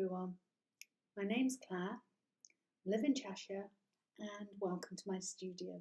everyone. My name's Claire, live in Cheshire, and welcome to my studio.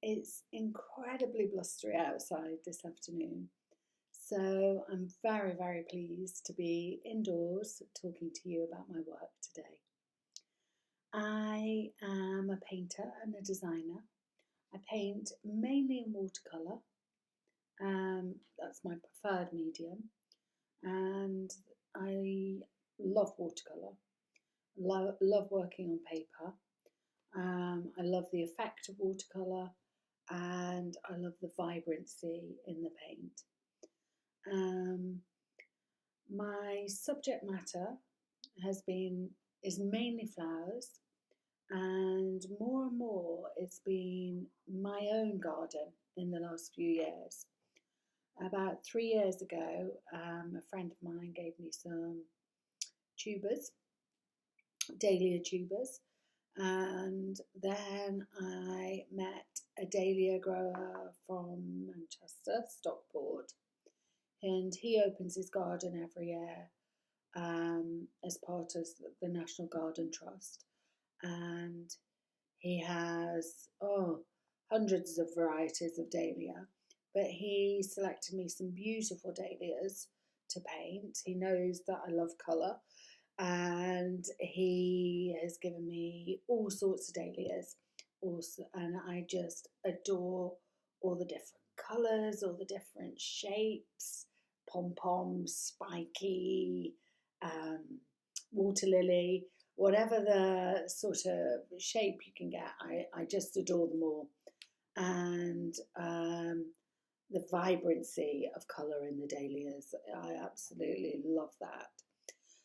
It's incredibly blustery outside this afternoon, so I'm very, very pleased to be indoors talking to you about my work today. I am a painter and a designer. I paint mainly in watercolour. That's my preferred medium, and I love watercolour. Love working on paper. I love the effect of watercolour, and I love the vibrancy in the paint. My subject matter is mainly flowers, and more it's been my own garden in the last few years. About 3 years ago, a friend of mine gave me some tubers, dahlia tubers, and then I met a dahlia grower from Manchester, Stockport, and he opens his garden every year as part of the National Garden Trust, and he has hundreds of varieties of dahlia, but he selected me some beautiful dahlias to paint. He knows that I love colour, and he has given me all sorts of dahlias also, and I just adore all the different colours, all the different shapes, pom-poms, spiky, water lily, whatever the sort of shape you can get, I just adore them all. And the vibrancy of colour in the dahlias, I absolutely love that.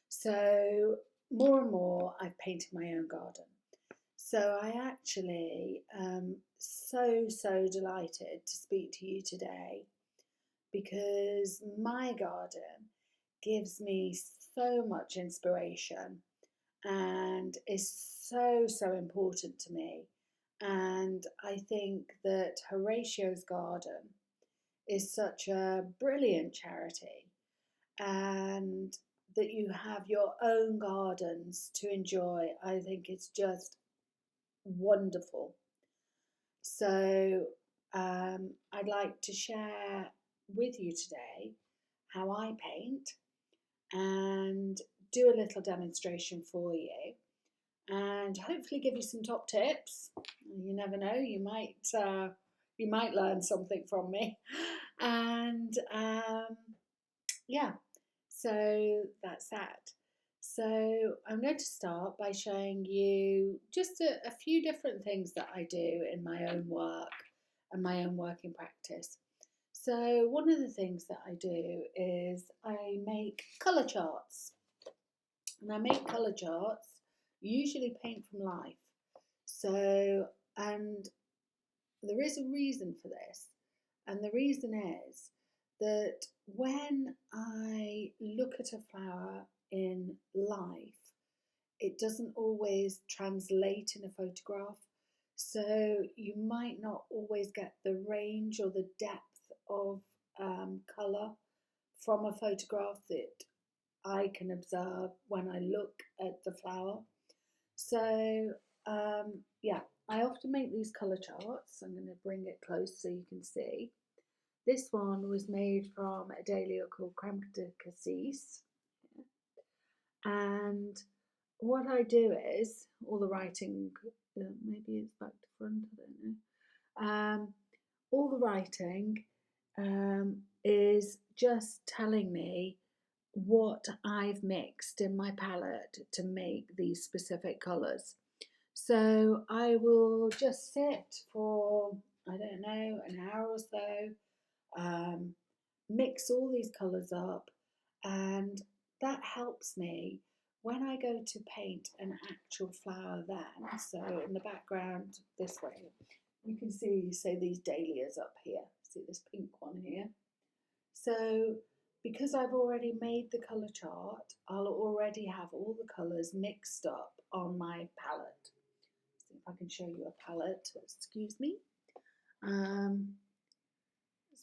So more and more I've painted my own garden. So I actually am so delighted to speak to you today, because my garden gives me so much inspiration and is so important to me. And I think that Horatio's garden is such a brilliant charity, and that you have your own gardens to enjoy, I think it's just wonderful. So I'd like to share with you today how I paint and do a little demonstration for you, and hopefully give you some top tips. You never know, you might learn something from me. And yeah, so that's that. So I'm going to start by showing you just a few different things that I do in my own work and my own working practice. So one of the things that I do is I make colour charts. And I make colour charts, usually paint from life. So, and there is a reason for this. And the reason is that when I look at a flower in life, it doesn't always translate in a photograph. So you might not always get the range or the depth of colour from a photograph that I can observe when I look at the flower. So yeah, I often make these colour charts. I'm going to bring it close so you can see. This one was made from a dahlia called crème de cassis. And what I do is, all the writing, maybe it's back to front, I don't know. All the writing is just telling me what I've mixed in my palette to make these specific colours. So I will just sit for, I don't know, an hour or so, mix all these colours up, and that helps me when I go to paint an actual flower then. So in the background this way, you can see, say, these dahlias up here. See this pink one here? So because I've already made the colour chart, I'll already have all the colours mixed up on my palette. See if I can show you a palette, excuse me.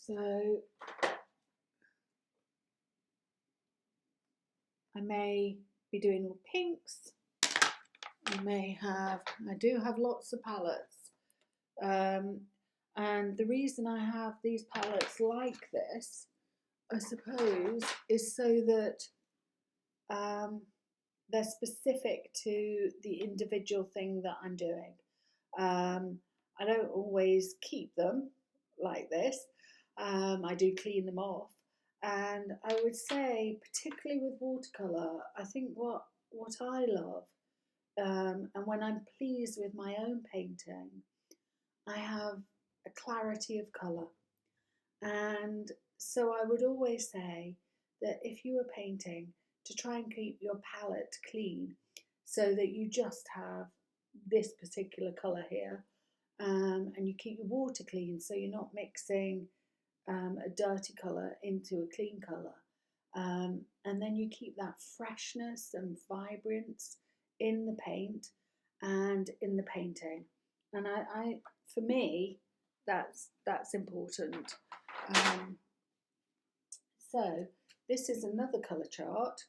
So I may be doing all pinks. I do have lots of palettes. And the reason I have these palettes like this, I suppose, is so that they're specific to the individual thing that I'm doing. I don't always keep them like this. I do clean them off. And I would say, particularly with watercolour, I think what I love, and when I'm pleased with my own painting, I have a clarity of colour. And so I would always say that if you were painting, to try and keep your palette clean so that you just have this particular colour here, and you keep your water clean so you're not mixing a dirty colour into a clean colour, and then you keep that freshness and vibrance in the paint and in the painting. And I for me, that's important. So this is another colour chart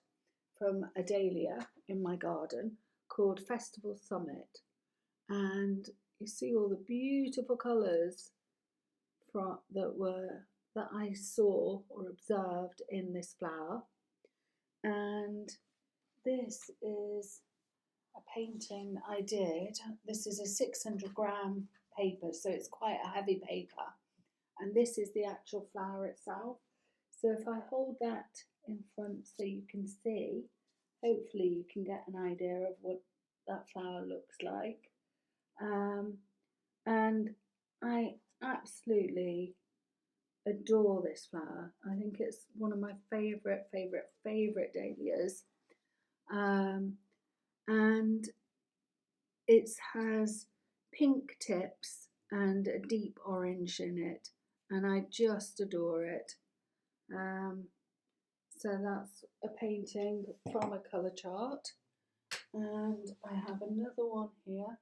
from a dahlia in my garden called Festival Summit, and you see all the beautiful colours that I saw or observed in this flower. And this is a painting I did. This is a 600-gram paper, so it's quite a heavy paper, and this is the actual flower itself. So if I hold that in front so you can see, hopefully you can get an idea of what that flower looks like. And I absolutely adore this flower. I think it's one of my favourite dahlias. And it has pink tips and a deep orange in it, and I just adore it. So that's a painting from a colour chart, and I have another one here.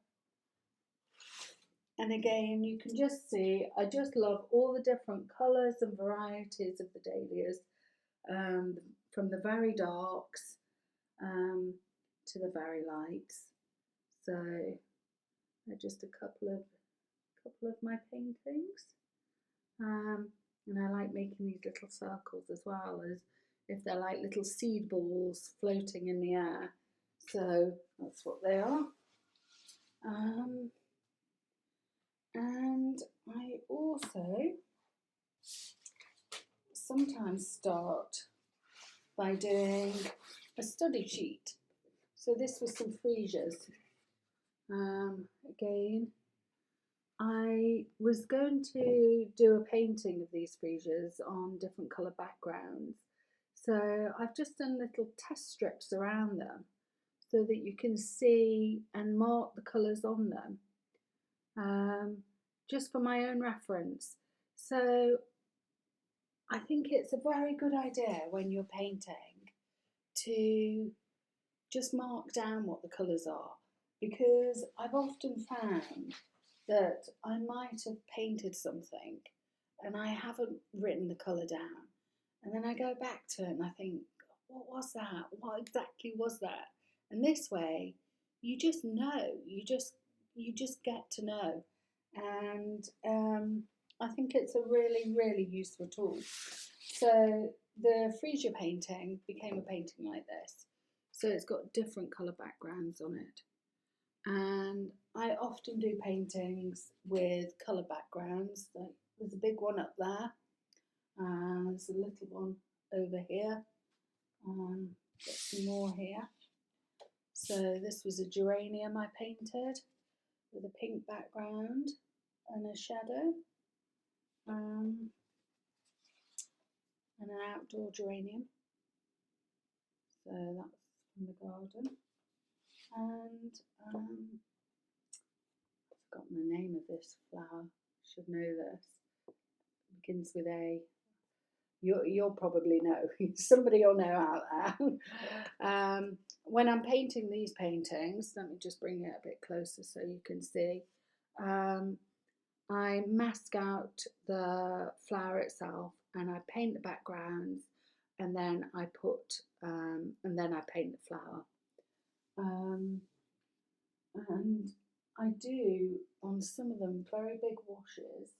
And again, you can just see, I just love all the different colours and varieties of the dahlias, from the very darks to the very lights. So they're just a couple of my paintings, and I like making these little circles as well, as if they're like little seed balls floating in the air. So that's what they are. And I also sometimes start by doing a study sheet. So this was some freesias. Again, I was going to do a painting of these freesias on different colour backgrounds. So I've just done little test strips around them so that you can see and mark the colours on them, just for my own reference. So I think it's a very good idea when you're painting to just mark down what the colours are, because I've often found that I might have painted something and I haven't written the colour down, and then I go back to it and I think, what was that? What exactly was that? And this way, you just know, you just get to know. And I think it's a really useful tool. So the freesia painting became a painting like this. So it's got different colour backgrounds on it. And I often do paintings with colour backgrounds. Like there's a big one up there, and there's a little one over here. Got some more here. So this was a geranium I painted with a pink background and a shadow, and an outdoor geranium. So that's from the garden. And I've forgotten the name of this flower. Should know this. It begins with A. You'll probably know. Somebody will know out there. When I'm painting these paintings, let me just bring it a bit closer so you can see. I mask out the flower itself and I paint the backgrounds, and then I paint the flower. And I do on some of them very big washes,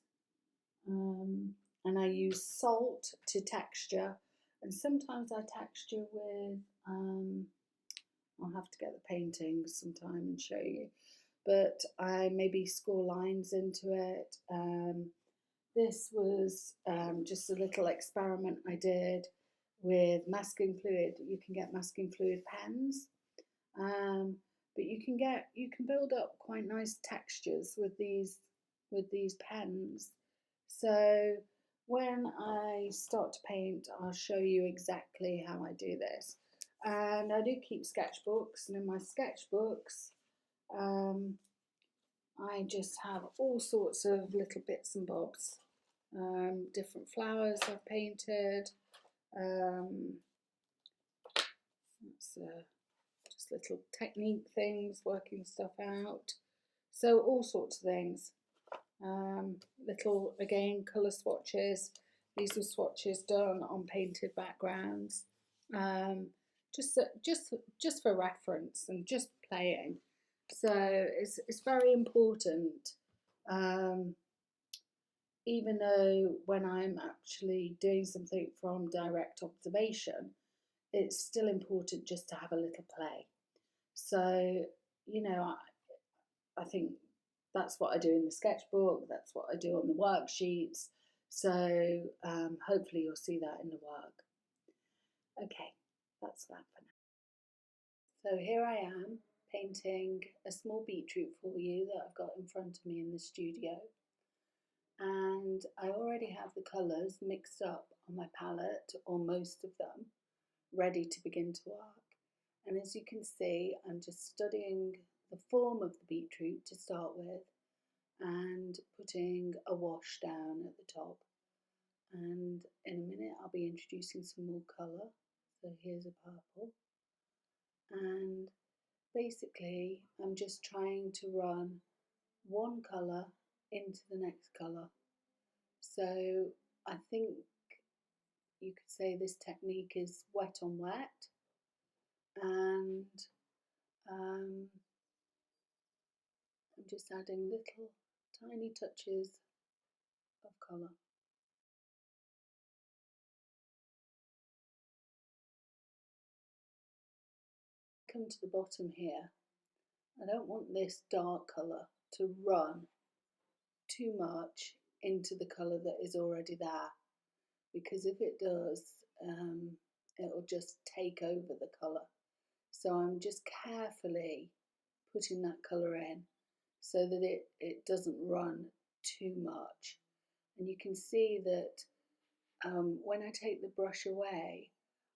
and I use salt to texture, and sometimes I texture with I'll have to get the paintings sometime and show you, but I maybe score lines into it. This was just a little experiment I did with masking fluid. You can get masking fluid pens, but you can build up quite nice textures with these pens. So when I start to paint, I'll show you exactly how I do this. And I do keep sketchbooks, and in my sketchbooks, I just have all sorts of little bits and bobs, different flowers I've painted. That's just little technique things, working stuff out. So all sorts of things. Little, again, colour swatches. These were swatches done on painted backgrounds. Just for reference and just playing. So it's very important, even though when I'm actually doing something from direct observation, it's still important just to have a little play. So, you know, I think that's what I do in the sketchbook, that's what I do on the worksheets. So hopefully you'll see that in the work. Okay, that's that for now. So here I am painting a small beetroot for you that I've got in front of me in the studio. And I already have the colours mixed up on my palette, or most of them, ready to begin to work. And as you can see, I'm just studying the form of the beetroot to start with and putting a wash down at the top. And in a minute I'll be introducing some more colour. So here's a purple. And basically I'm just trying to run one colour into the next colour. So I think you could say this technique is wet on wet, and I'm just adding little tiny touches of colour. Come to the bottom here. I don't want this dark colour to run too much into the colour that is already there, because if it does, it'll just take over the colour. So I'm just carefully putting that colour in so that it doesn't run too much. And you can see that when I take the brush away,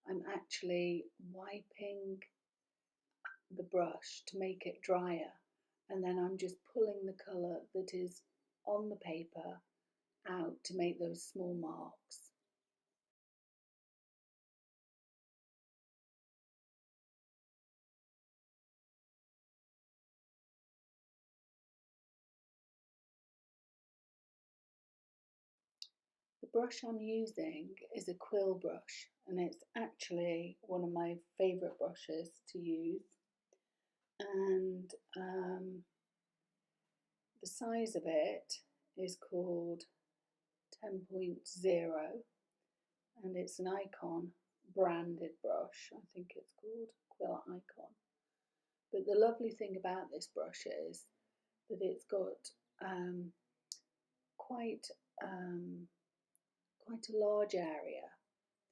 I'm actually wiping the brush to make it drier, and then I'm just pulling the colour that is on the paper out to make those small marks. The brush I'm using is a Quill Brush, and it's actually one of my favourite brushes to use. And the size of it is called 10.0, and it's an Icon branded brush. I think it's called Quill Icon. But the lovely thing about this brush is that it's got quite a large area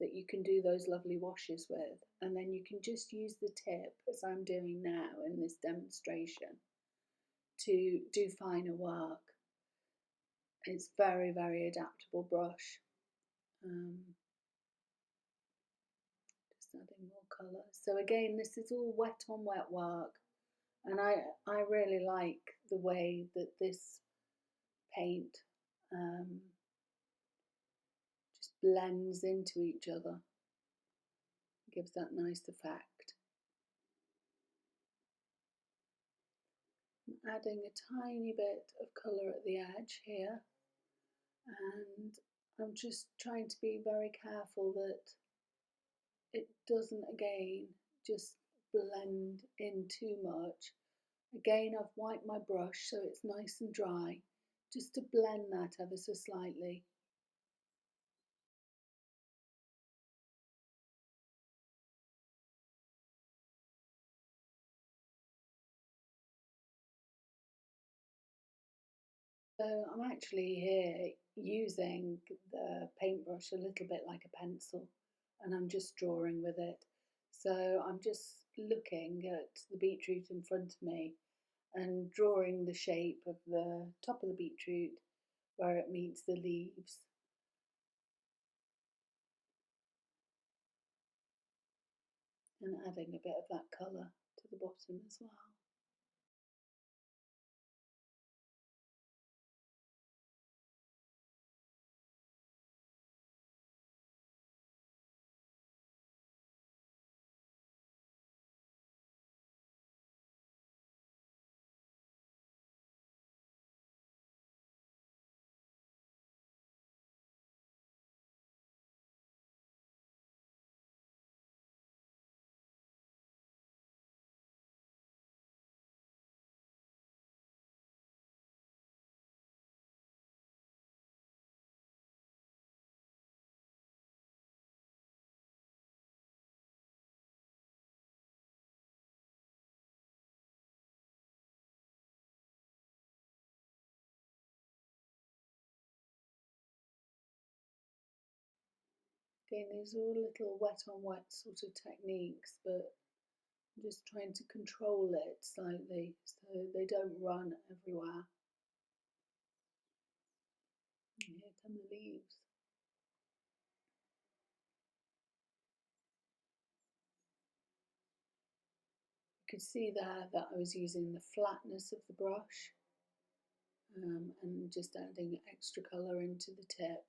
that you can do those lovely washes with, and then you can just use the tip, as I'm doing now in this demonstration, to do finer work. It's very, very adaptable brush. Just adding more colour. So again, this is all wet on wet work, and I really like the way that this paint just blends into each other. It gives that nice effect. I'm adding a tiny bit of colour at the edge here, and I'm just trying to be very careful that it doesn't again just blend in too much. Again, I've wiped my brush so it's nice and dry, just to blend that ever so slightly. So I'm actually here using the paintbrush a little bit like a pencil, and I'm just drawing with it. So I'm just looking at the beetroot in front of me and drawing the shape of the top of the beetroot where it meets the leaves. And adding a bit of that colour to the bottom as well. Again, these are all little wet on wet sort of techniques, but I'm just trying to control it slightly so they don't run everywhere. And here come the leaves. You could see there that I was using the flatness of the brush and just adding extra colour into the tip.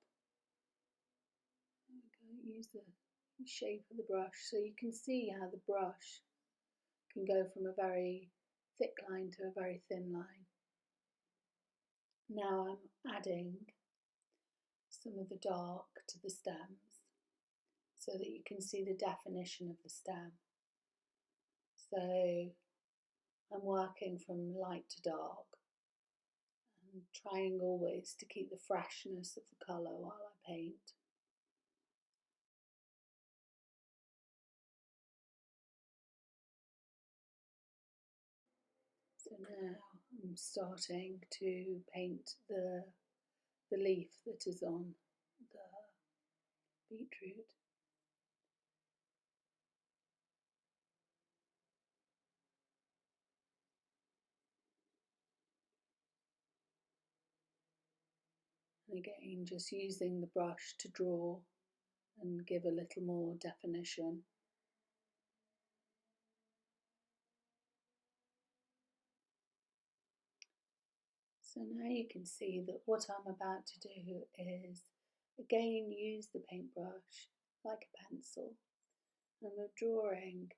Okay, use the shape of the brush so you can see how the brush can go from a very thick line to a very thin line. Now I'm adding some of the dark to the stems so that you can see the definition of the stem. So I'm working from light to dark and trying always to keep the freshness of the colour while I paint. So now I'm starting to paint the leaf that is on the beetroot. And again, just using the brush to draw and give a little more definition. So now you can see that what I'm about to do is again use the paintbrush like a pencil, and we're drawing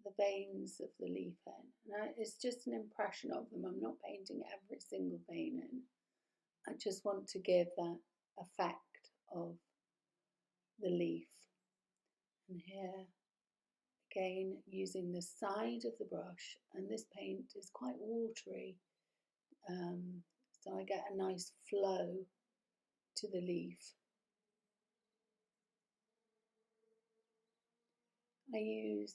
the veins of the leaf in. Now it's just an impression of them. I'm not painting every single vein in. I just want to give that effect of the leaf. And here again using the side of the brush, and this paint is quite watery, so I get a nice flow to the leaf. I use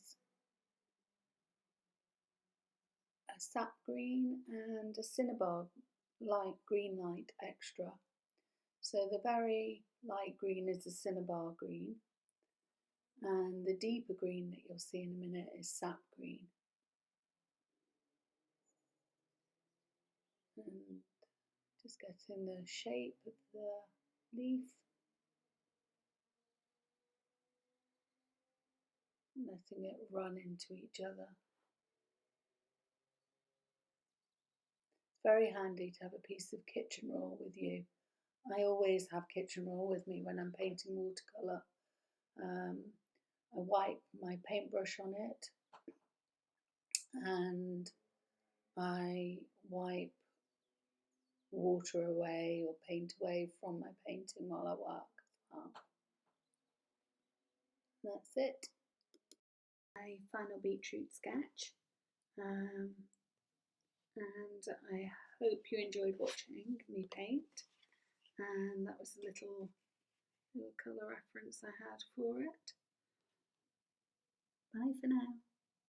a sap green and a cinnabar light green light extra. So the very light green is the cinnabar green, and the deeper green that you'll see in a minute is sap green. And just getting the shape of the leaf, letting it run into each other. It's very handy to have a piece of kitchen roll with you. I always have kitchen roll with me when I'm painting watercolour. I wipe my paintbrush on it, and I wipe water away or paint away from my painting while I work as well. That's it. My final beetroot sketch. And I hope you enjoyed watching me paint. And that was a little colour reference I had for it. Bye for now.